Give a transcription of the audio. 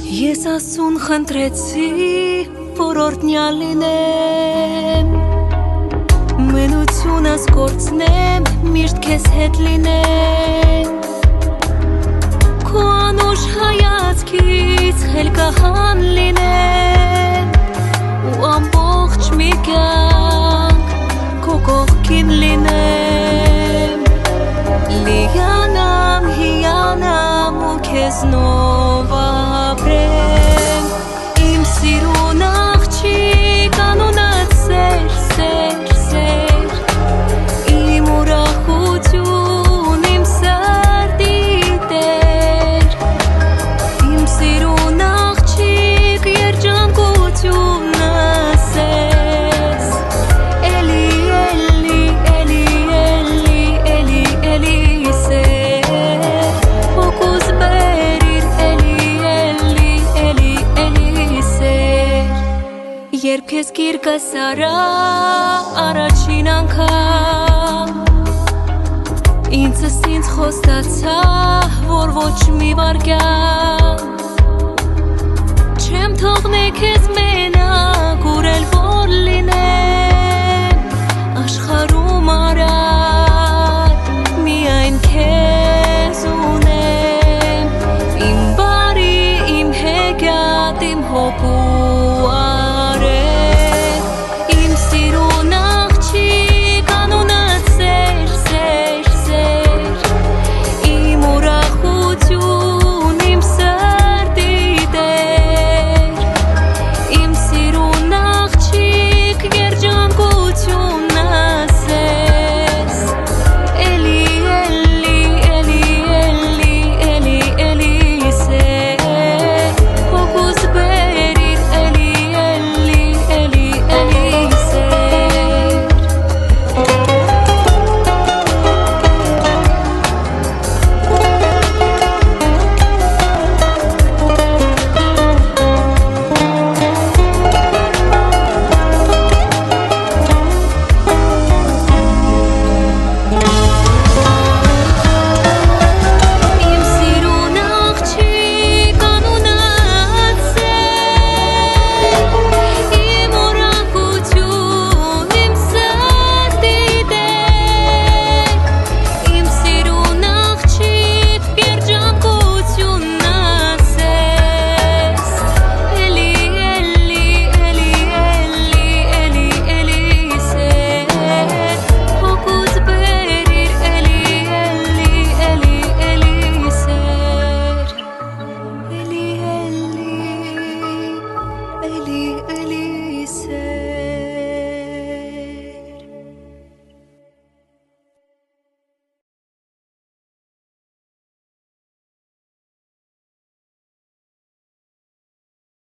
Ես ասուն խնդրեցի, որ օրտնյալ լինեմ, մենությունս կորցնեմ, միշտ քեզ հետ լինեմ, քո անուշ հայացքից խելքահան լինեմ, ու ամբողջ մի կյանք քո կողքին լինեմ, լիանամ, հիանամ ու քեզնով ապրեմ, իմ սիրուն աղջիկ անունդ սեր, սեր, սեր, իմ ուրախություն, իմ սրտի տեր, իմ սիրուն աղջիկ երջանկությունս ես, էլի, էլի, էլի, էլի, էլի, էլի սեր, հոգուս բերիր, էլի, էլի, էլի, էլի սեր, երբ քեզ գիրկս արա առաջին անգամ, ինձս ինձ խոստացա, որ ոչ մի վարկյան չեմ թողնե քեզ մենակ, ուր էլ որ լինեմ,